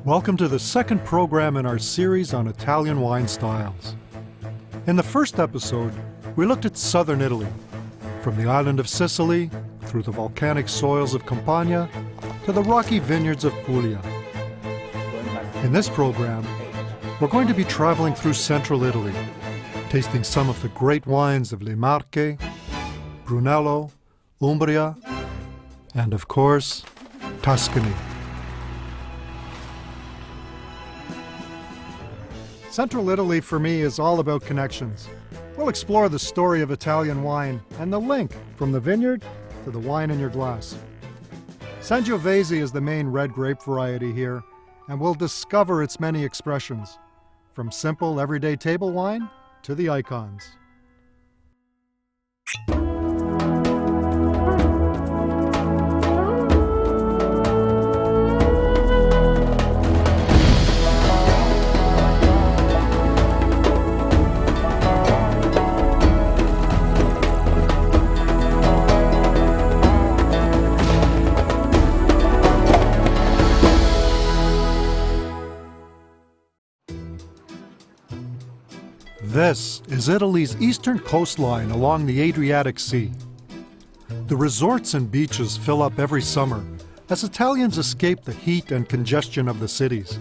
Welcome to the second program in our series on Italian wine styles. In the first episode, we looked at southern Italy, from the island of Sicily, through the volcanic soils of Campania, to the rocky vineyards of Puglia. In this program, we're going to be traveling through central Italy, tasting some of the great wines of Le Marche, Brunello, Umbria, and of course, Tuscany. Central Italy for me is all about connections. We'll explore the story of Italian wine and the link from the vineyard to the wine in your glass. Sangiovese is the main red grape variety here, and we'll discover its many expressions, from simple everyday table wine to the icons. This is Italy's eastern coastline along the Adriatic Sea. The resorts and beaches fill up every summer as Italians escape the heat and congestion of the cities.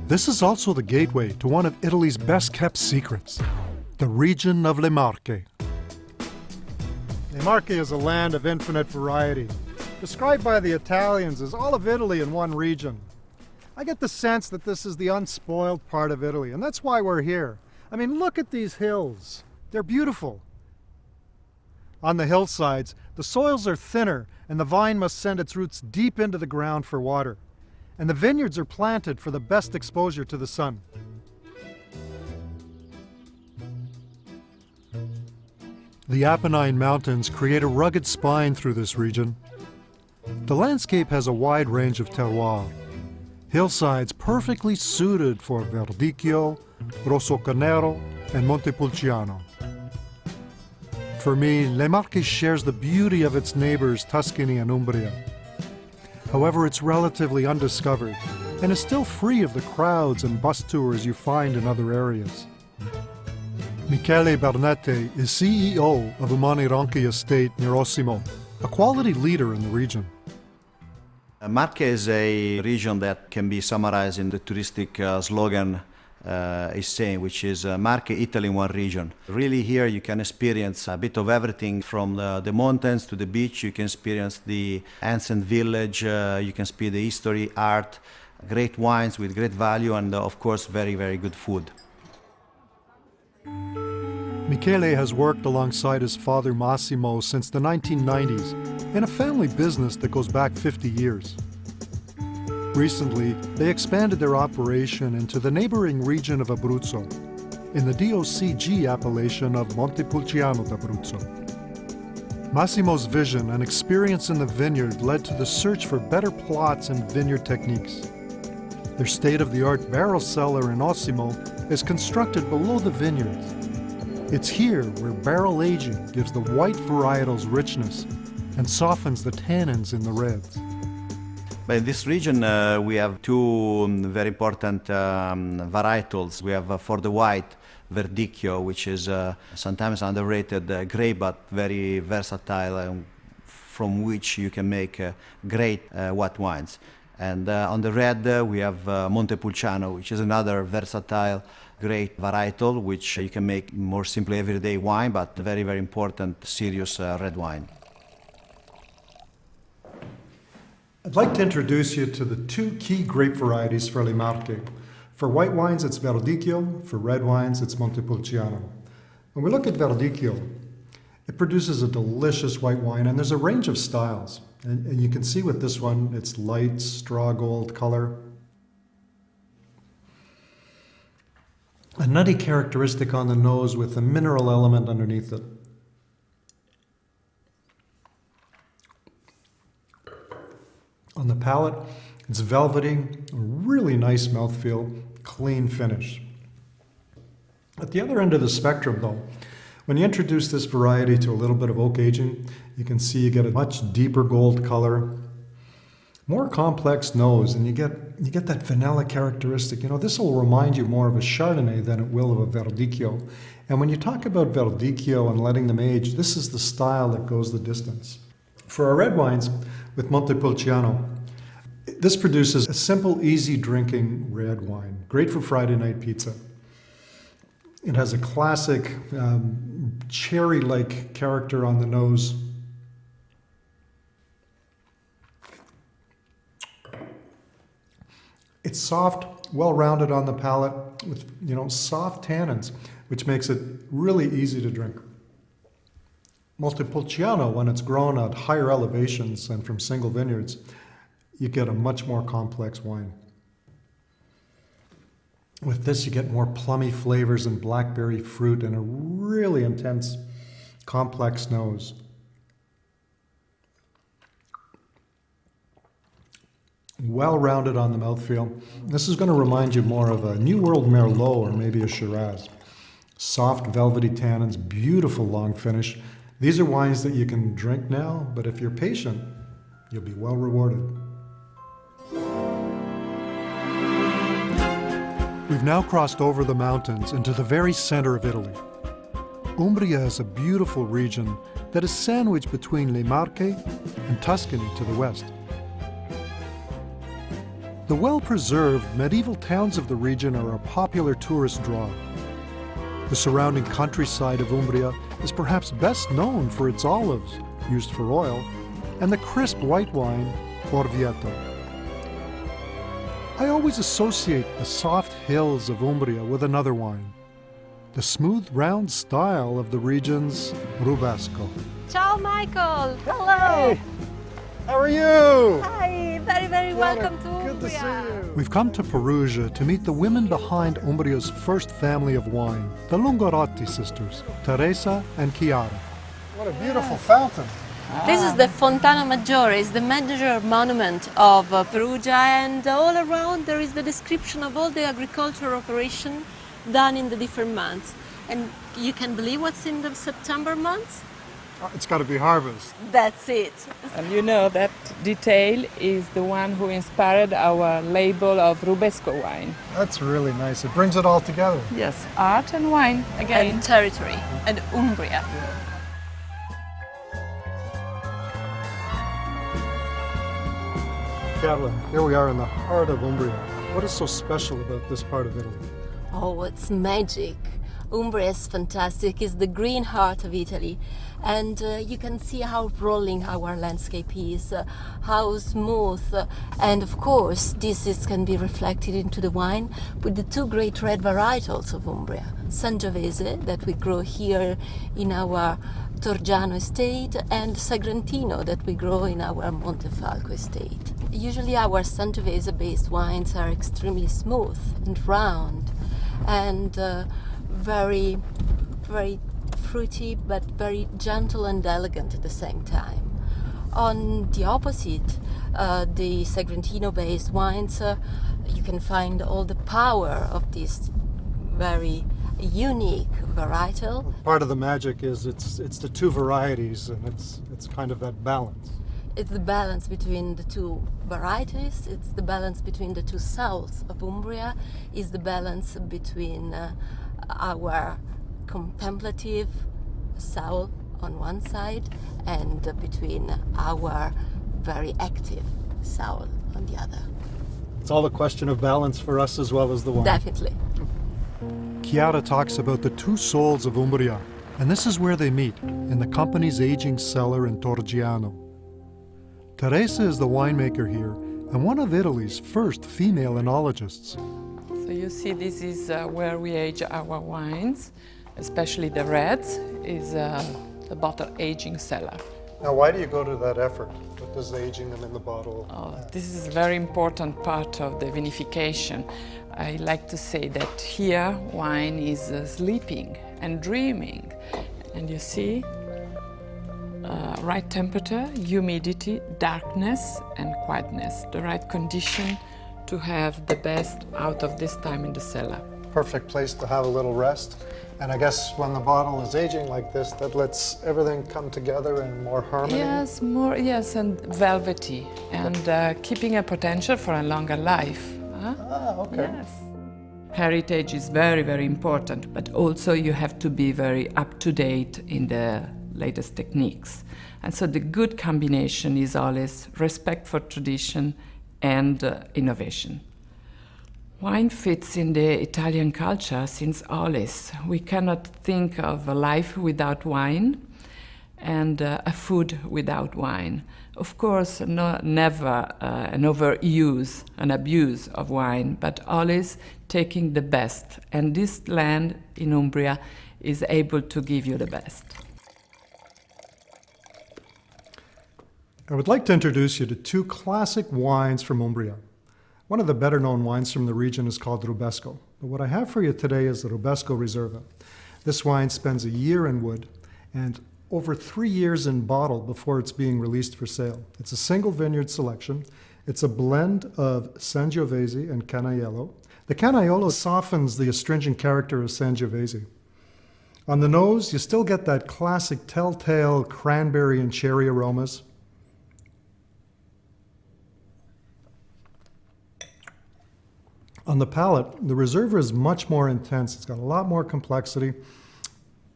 This is also the gateway to one of Italy's best-kept secrets, the region of Le Marche. Le Marche is a land of infinite variety, described by the Italians as all of Italy in one region. I get the sense that this is the unspoiled part of Italy, and that's why we're here. I mean, look at these hills. They're beautiful. On the hillsides, the soils are thinner, and the vine must send its roots deep into the ground for water. And the vineyards are planted for the best exposure to the sun. The Apennine Mountains create a rugged spine through this region. The landscape has a wide range of terroir. Hillsides perfectly suited for Verdicchio, Rossocamero, and Montepulciano. For me, Le Marche shares the beauty of its neighbors Tuscany and Umbria. However, it's relatively undiscovered and is still free of the crowds and bus tours you find in other areas. Michele Bernette is CEO of Umani Ronchi Estate near Osimo, a quality leader in the region. Marche is a region that can be summarized in the touristic slogan is saying, which is Marche, Italy in one region. Really here you can experience a bit of everything from the mountains to the beach. You can experience the ancient village, you can see the history, art, great wines with great value, and of course very, very good food. Michele has worked alongside his father Massimo since the 1990s in a family business that goes back 50 years. Recently, they expanded their operation into the neighboring region of Abruzzo, in the DOCG appellation of Montepulciano d'Abruzzo. Massimo's vision and experience in the vineyard led to the search for better plots and vineyard techniques. Their state-of-the-art barrel cellar in Osimo is constructed below the vineyard. It's here where barrel aging gives the white varietals richness and softens the tannins in the reds. But in this region, we have two very important varietals. We have for the white, Verdicchio, which is sometimes underrated grape, but very versatile, from which you can make great white wines. And on the red, we have Montepulciano, which is another versatile, great varietal, which you can make more simply everyday wine, but very, very important, serious red wine. I'd like to introduce you to the two key grape varieties for Le Marche. For white wines, it's Verdicchio. For red wines, it's Montepulciano. When we look at Verdicchio, it produces a delicious white wine, and there's a range of styles. And you can see with this one, it's light straw gold color. A nutty characteristic on the nose with a mineral element underneath it. On the palate, it's velvety, really nice mouthfeel, clean finish. At the other end of the spectrum, though, when you introduce this variety to a little bit of oak aging, you can see you get a much deeper gold color, More complex nose, and you get that vanilla characteristic. You know, this will remind you more of a Chardonnay than it will of a Verdicchio. And when you talk about Verdicchio and letting them age, this is the style that goes the distance. For our red wines with Montepulciano, this produces a simple, easy drinking red wine, great for Friday night pizza. It has a classic cherry-like character on the nose. It's soft, well-rounded on the palate with, soft tannins, which makes it really easy to drink. Montepulciano, when it's grown at higher elevations and from single vineyards, you get a much more complex wine. With this, you get more plummy flavors and blackberry fruit and a really intense, complex nose. Well-rounded on the mouthfeel. This is going to remind you more of a New World Merlot or maybe a Shiraz. Soft, velvety tannins, beautiful long finish. These are wines that you can drink now, but if you're patient, you'll be well rewarded. We've now crossed over the mountains into the very center of Italy. Umbria is a beautiful region that is sandwiched between Le Marche and Tuscany to the west. The well-preserved medieval towns of the region are a popular tourist draw. The surrounding countryside of Umbria is perhaps best known for its olives, used for oil, and the crisp white wine, Orvieto. I always associate the soft hills of Umbria with another wine, the smooth, round style of the region's Rubasco. Ciao, Michael. Hello! How are you? Hi, very, very welcome to Umbria. Good to see you. We've come to Perugia to meet the women behind Umbria's first family of wine, the Lungorotti sisters, Teresa and Chiara. What a beautiful fountain. This is the Fontana Maggiore, it's the major monument of Perugia, and all around there is the description of all the agricultural operation done in the different months. And you can believe what's in the September month? It's got to be harvest. That's it. And you know that detail is the one who inspired our label of Rubesco wine. That's really nice. It brings it all together. Yes, art and wine again. And territory, and Umbria. Carolyn, here we are in the heart of Umbria. What is so special about this part of Italy? Oh, it's magic. Umbria is fantastic. It's the green heart of Italy. And you can see how rolling our landscape is, how smooth. And of course, can be reflected into the wine with the two great red varietals of Umbria. Sangiovese, that we grow here in our Torgiano estate, and Sagrantino, that we grow in our Montefalco estate. Usually our Sangiovese-based wines are extremely smooth and round and very, very fruity, but very gentle and elegant at the same time. On the opposite, the Sagrantino-based wines, you can find all the power of this very unique varietal. Part of the magic is it's the two varieties, and it's kind of that balance. It's the balance between the two varieties, it's the balance between the two souls of Umbria, it's the balance between our contemplative soul on one side and between our very active soul on the other. It's all a question of balance for us as well as the wine. Definitely. Chiara talks about the two souls of Umbria, and this is where they meet, in the company's aging cellar in Torgiano. Teresa is the winemaker here and one of Italy's first female enologists. So you see, this is where we age our wines, especially the reds, is the bottle aging cellar. Now, why do you go to that effort? What does aging them in the bottle? This is a very important part of the vinification. I like to say that here wine is sleeping and dreaming. And you see, right temperature, humidity, darkness and quietness, the right condition to have the best out of this time in the cellar. perfect place to have a little rest. And I guess when the bottle is aging like this, that lets everything come together in more harmony. Yes, more, yes, and velvety, and keeping a potential for a longer life. Huh? Ah, okay. Yes. Heritage is very, very important, but also you have to be very up to date in the latest techniques. And so the good combination is always respect for tradition and innovation. Wine fits in the Italian culture since always. We cannot think of a life without wine and a food without wine. Of course, never an overuse, an abuse of wine, but always taking the best. And this land in Umbria is able to give you the best. I would like to introduce you to two classic wines from Umbria. One of the better known wines from the region is called Rubesco. But what I have for you today is the Rubesco Reserva. This wine spends a year in wood and over 3 years in bottle before it's being released for sale. It's a single vineyard selection. It's a blend of Sangiovese and Canaiolo. The Canaiolo softens the astringent character of Sangiovese. On the nose, you still get that classic telltale cranberry and cherry aromas. On the palate, the Reserva is much more intense. It's got a lot more complexity,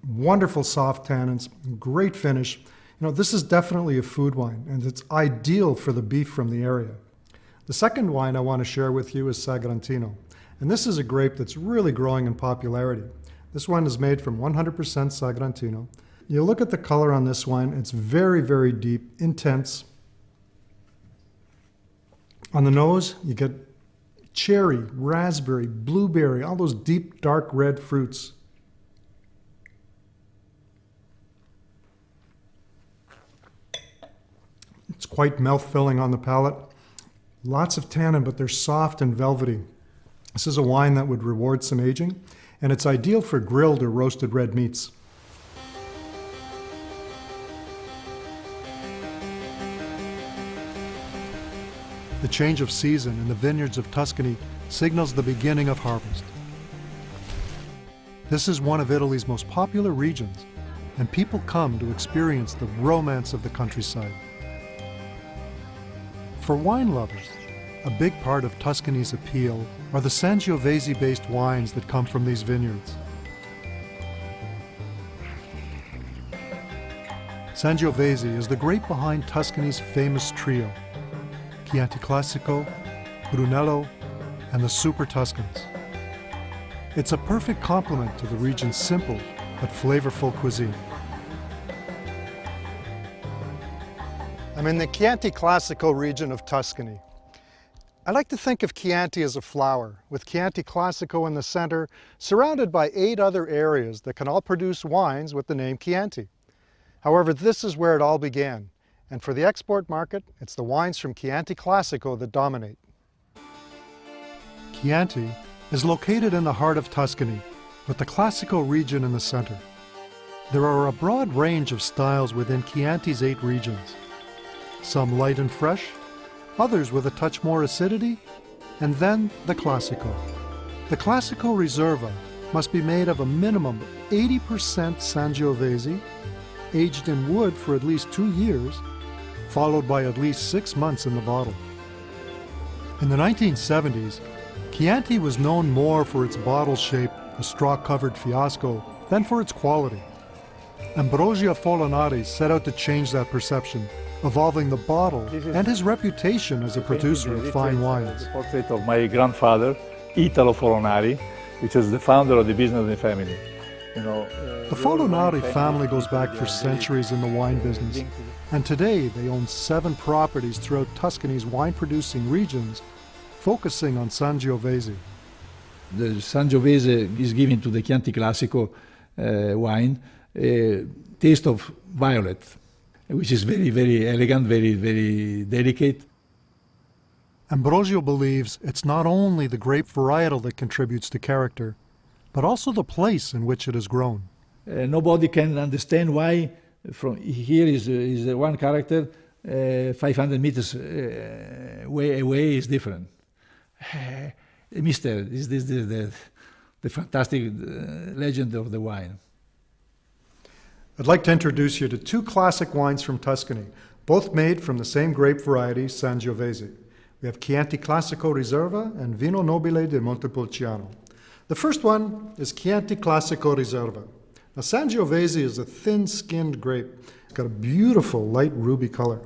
wonderful soft tannins, great finish. You know, this is definitely a food wine, and it's ideal for the beef from the area. The second wine I want to share with you is Sagrantino, and this is a grape that's really growing in popularity. This wine is made from 100% Sagrantino. You look at the color on this wine, it's very, very deep, intense. On the nose, you get cherry, raspberry, blueberry, all those deep, dark red fruits. It's quite mouth-filling on the palate. Lots of tannin, but they're soft and velvety. This is a wine that would reward some aging, and it's ideal for grilled or roasted red meats. The change of season in the vineyards of Tuscany signals the beginning of harvest. This is one of Italy's most popular regions, and people come to experience the romance of the countryside. For wine lovers, a big part of Tuscany's appeal are the Sangiovese-based wines that come from these vineyards. Sangiovese is the grape behind Tuscany's famous trio, Chianti Classico, Brunello, and the Super Tuscans. It's a perfect complement to the region's simple but flavorful cuisine. I'm in the Chianti Classico region of Tuscany. I like to think of Chianti as a flower, with Chianti Classico in the center, surrounded by 8 other areas that can all produce wines with the name Chianti. However, this is where it all began. And for the export market, it's the wines from Chianti Classico that dominate. Chianti is located in the heart of Tuscany, with the Classico region in the center. There are a broad range of styles within Chianti's 8 regions. Some light and fresh, others with a touch more acidity, and then the Classico. The Classico Reserva must be made of a minimum of 80% Sangiovese, aged in wood for at least 2 years, followed by at least 6 months in the bottle. In the 1970s, Chianti was known more for its bottle shape, the straw-covered fiasco, than for its quality. Ambrogio Folinari set out to change that perception, evolving the bottle and his reputation as a producer of fine wines. The portrait of my grandfather, Italo Folinari, which is the founder of the business in the family. The Folinari family goes back for centuries in the wine business, and today they own 7 properties throughout Tuscany's wine-producing regions, focusing on Sangiovese. The Sangiovese is given to the Chianti Classico wine a taste of violet, which is very, very elegant, very, very delicate. Ambrogio believes it's not only the grape varietal that contributes to character, but also the place in which it is grown. Nobody can understand why from here is one character, 500 meters way away is different. Mister, is this, that? the fantastic legend of the wine. I'd like to introduce you to two classic wines from Tuscany, both made from the same grape variety, Sangiovese. We have Chianti Classico Riserva and Vino Nobile di Montepulciano. The first one is Chianti Classico Riserva. Now, Sangiovese is a thin-skinned grape. It's got a beautiful light ruby color.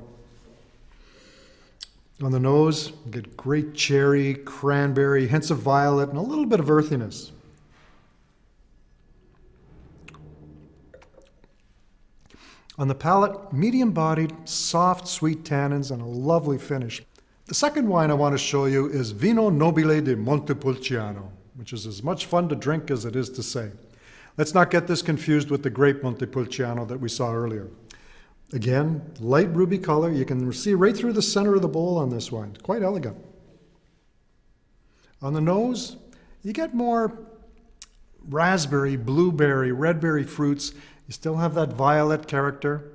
On the nose, you get great cherry, cranberry, hints of violet, and a little bit of earthiness. On the palate, medium-bodied, soft, sweet tannins, and a lovely finish. The second wine I want to show you is Vino Nobile di Montepulciano, which is as much fun to drink as it is to say. Let's not get this confused with the grape Montepulciano that we saw earlier. Again, light ruby color. You can see right through the center of the bowl on this wine. Quite elegant. On the nose, you get more raspberry, blueberry, redberry fruits. You still have that violet character.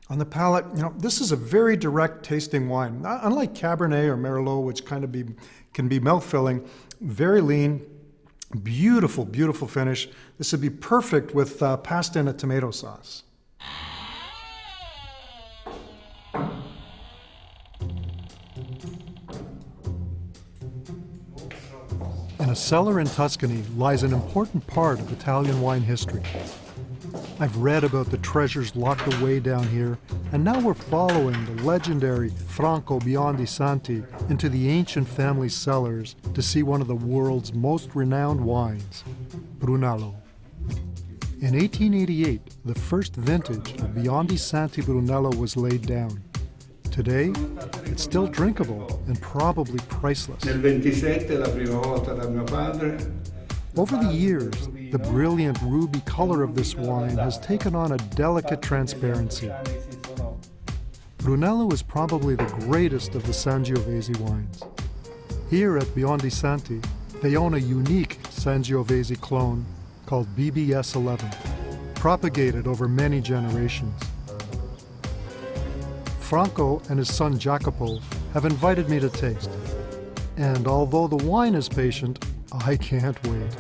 On the palate, this is a very direct tasting wine. Unlike Cabernet or Merlot, which kind of can be mouth-filling, very lean, beautiful, beautiful finish. This would be perfect with pasta and a tomato sauce. In a cellar in Tuscany lies an important part of Italian wine history. I've read about the treasures locked away down here, and now we're following the legendary Franco Biondisanti into the ancient family cellars to see one of the world's most renowned wines, Brunello. In 1888, the first vintage of Biondisanti Brunello was laid down. Today, it's still drinkable and probably priceless. Nel 27 la prima volta da mio padre. Over the years, the brilliant ruby color of this wine has taken on a delicate transparency. Brunello is probably the greatest of the Sangiovese wines. Here at Biondisanti, they own a unique Sangiovese clone called BBS 11, propagated over many generations. Franco and his son Jacopo have invited me to taste. And although the wine is patient, I can't wait.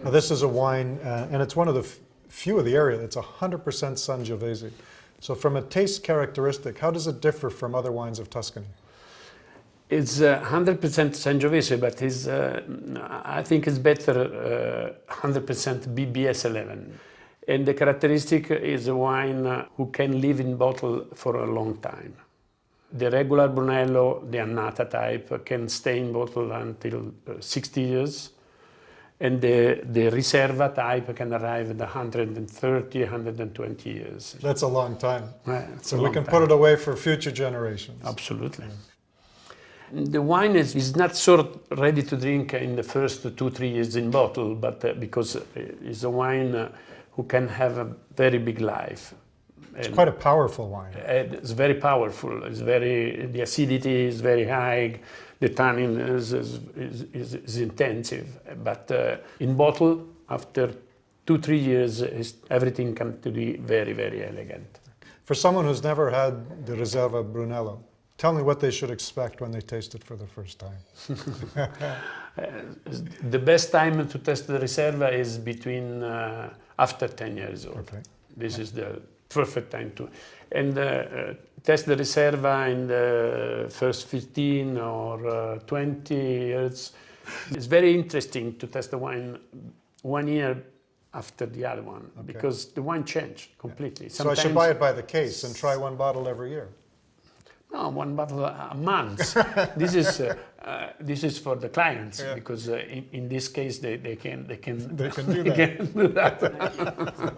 Now, this is a wine, and it's one of the few of the area that's 100% Sangiovese. So from a taste characteristic, how does it differ from other wines of Tuscany? It's 100% Sangiovese, but I think it's better 100% BBS 11. And the characteristic is a wine who can live in bottle for a long time. The regular Brunello, the Annata type, can stay in bottle until 60 years. And the Riserva type can arrive at 130, 120 years. That's a long time. So we can put it away for future generations. Absolutely. The wine is not so ready to drink in the first 2-3 years in bottle, but because it's a wine who can have a very big life. It's quite a powerful wine. It's very powerful. The acidity is very high. The tannin is intensive. But in bottle, after 2-3 years, everything can be very, very elegant. For someone who's never had the Riserva Brunello, tell me what they should expect when they taste it for the first time. The best time to test the Riserva is between after 10 years old. Okay. This is the perfect time to. And test the Riserva in the first 15 or 20 years. It's very interesting to test the wine 1 year after the other one, because the wine changed completely. So I should buy it by the case and try one bottle every year? No, one bottle a month. This is for the clients, because in this case they can do that.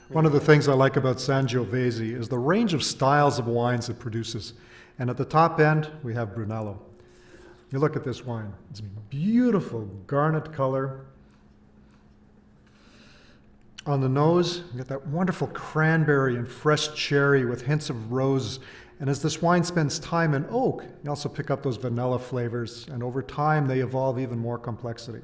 One of the things I like about Sangiovese is the range of styles of wines it produces. And at the top end, we have Brunello. You look at this wine. It's beautiful garnet color. On the nose, you get that wonderful cranberry and fresh cherry with hints of rose. And as this wine spends time in oak, you also pick up those vanilla flavors. And over time, they evolve even more complexity.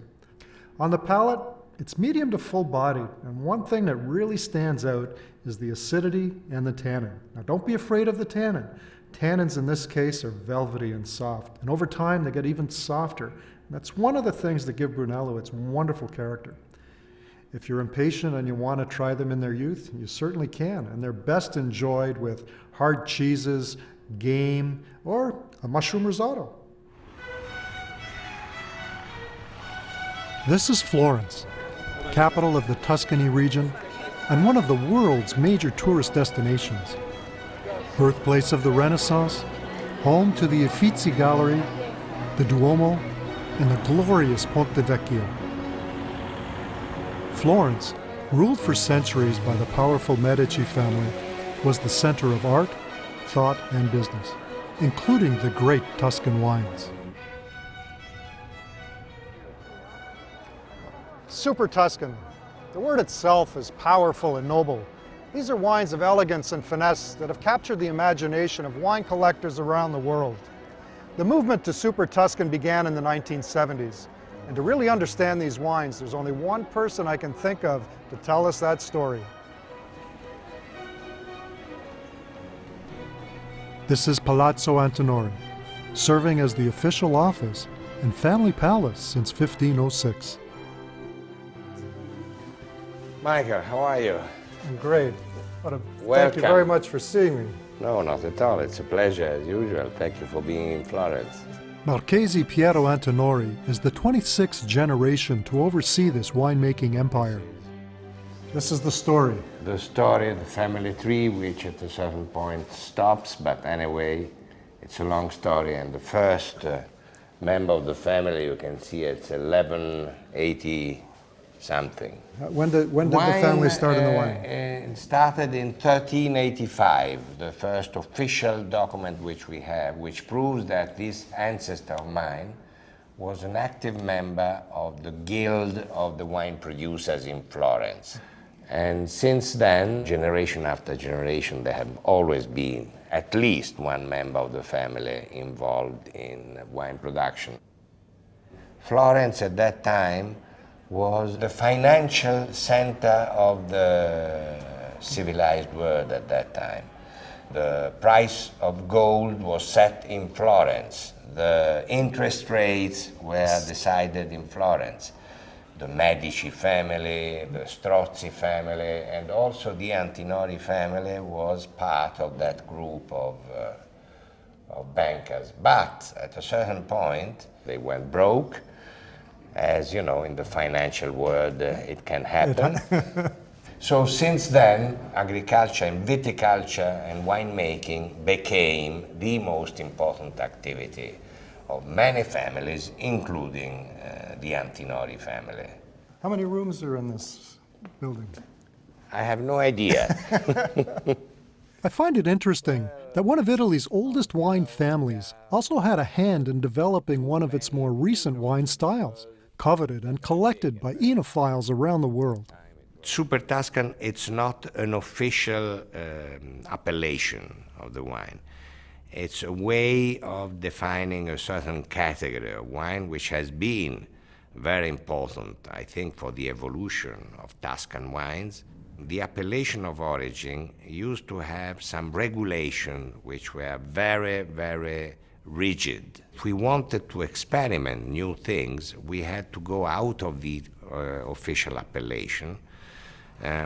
On the palate, It's medium to full bodied, and one thing that really stands out is the acidity and the tannin. Now, don't be afraid of the tannin. Tannins in this case are velvety and soft, and over time they get even softer. And that's one of the things that give Brunello its wonderful character. If you're impatient and you want to try them in their youth, you certainly can, and they're best enjoyed with hard cheeses, game, or a mushroom risotto. This is Florence, capital of the Tuscany region and one of the world's major tourist destinations. Birthplace of the Renaissance, home to the Uffizi Gallery, the Duomo, and the glorious Ponte Vecchio. Florence, ruled for centuries by the powerful Medici family, was the center of art, thought, and business, including the great Tuscan wines. Super Tuscan. The word itself is powerful and noble. These are wines of elegance and finesse that have captured the imagination of wine collectors around the world. The movement to Super Tuscan began in the 1970s. And to really understand these wines, there's only one person I can think of to tell us that story. This is Palazzo Antinori, serving as the official office and family palace since 1506. Michael, how are you? I'm great. Thank you Welcome. very much for seeing me. No, not at all. It's a pleasure as usual. Thank you for being in Florence. Marchese Piero Antinori is the 26th generation to oversee this winemaking empire. This is the story. The story, the family tree, which at a certain point stops, but anyway, it's a long story. And the first member of the family, you can see it's 1180 something. When did the family start in the wine? It started in 1385, the first official document which we have, which proves that this ancestor of mine was an active member of the Guild of the Wine Producers in Florence. And since then, generation after generation, there have always been at least one member of the family involved in wine production. Florence at that time was the financial center of the civilized world at that time. The price of gold was set in Florence. The interest rates were decided in Florence. The Medici family, the Strozzi family, and also the Antinori family was part of that group of bankers. But at a certain point, they went broke. As you know, in the financial world, it can happen. So since then, agriculture and viticulture and winemaking became the most important activity of many families, including the Antinori family. How many rooms are in this building? I have no idea. I find it interesting that one of Italy's oldest wine families also had a hand in developing one of its more recent wine styles, coveted and collected by enophiles around the world. Super Tuscan, it's not an official appellation of the wine. It's a way of defining a certain category of wine, which has been very important, I think, for the evolution of Tuscan wines. The appellation of origin used to have some regulation which were very, very rigid. If we wanted to experiment new things, we had to go out of the official appellation,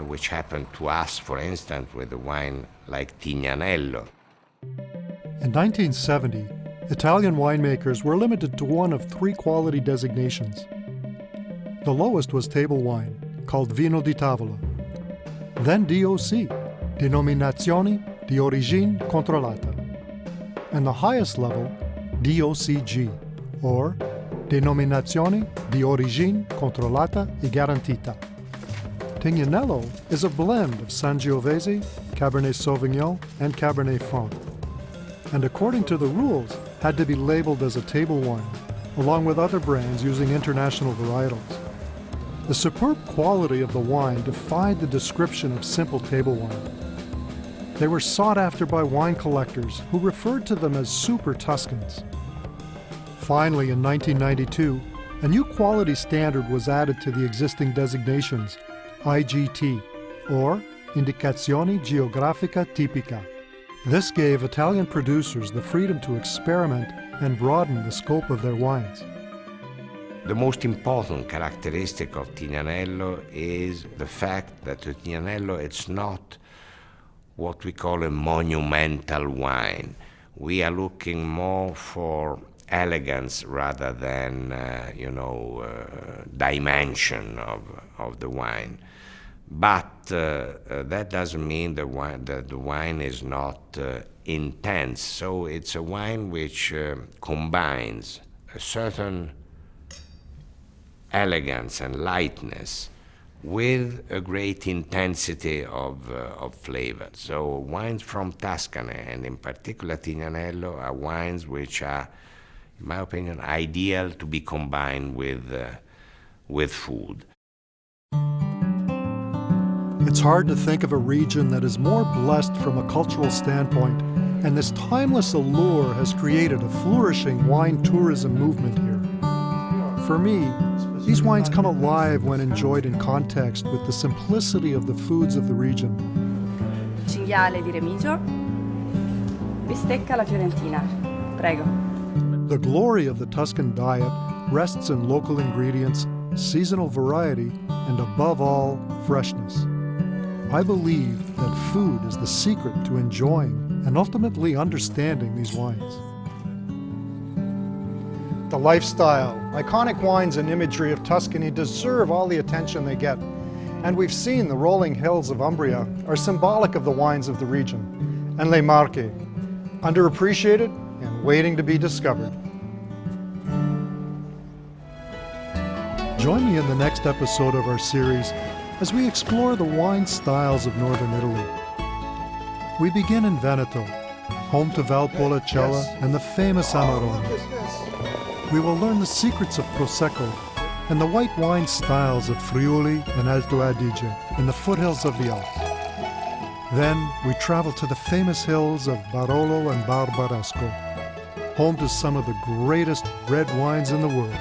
which happened to us, for instance, with a wine like Tignanello. In 1970, Italian winemakers were limited to one of three quality designations. The lowest was table wine, called Vino di Tavola. Then DOC, Denominazione di Origine Controllata. And the highest level, DOCG, or Denominazione di Origine Controllata e Garantita. Tignanello is a blend of Sangiovese, Cabernet Sauvignon, and Cabernet Franc, and according to the rules, had to be labeled as a table wine, along with other brands using international varietals. The superb quality of the wine defied the description of simple table wine. They were sought after by wine collectors who referred to them as Super Tuscans. Finally, in 1992, a new quality standard was added to the existing designations, IGT, or Indicazione Geografica Tipica. This gave Italian producers the freedom to experiment and broaden the scope of their wines. The most important characteristic of Tignanello is the fact that the Tignanello, it's not what we call a monumental wine. We are looking more for elegance rather than, dimension of the wine. But that doesn't mean that the wine is not intense. So it's a wine which combines a certain elegance and lightness with a great intensity of flavor. So wines from Tuscany, and in particular Tignanello, are wines which are, in my opinion, ideal to be combined with food. It's hard to think of a region that is more blessed from a cultural standpoint, and this timeless allure has created a flourishing wine tourism movement here. For me, these wines come alive when enjoyed in context with the simplicity of the foods of the region. Cinghiale di Remigio, bistecca alla fiorentina. Prego. The glory of the Tuscan diet rests in local ingredients, seasonal variety, and above all, freshness. I believe that food is the secret to enjoying and ultimately understanding these wines. The lifestyle, iconic wines and imagery of Tuscany deserve all the attention they get. And we've seen the rolling hills of Umbria are symbolic of the wines of the region, and Le Marche, underappreciated and waiting to be discovered. Join me in the next episode of our series as we explore the wine styles of northern Italy. We begin in Veneto, home to Valpolicella and the famous Amarone. We will learn the secrets of Prosecco and the white wine styles of Friuli and Alto Adige in the foothills of the Alps. Then we travel to the famous hills of Barolo and Barbaresco, home to some of the greatest red wines in the world.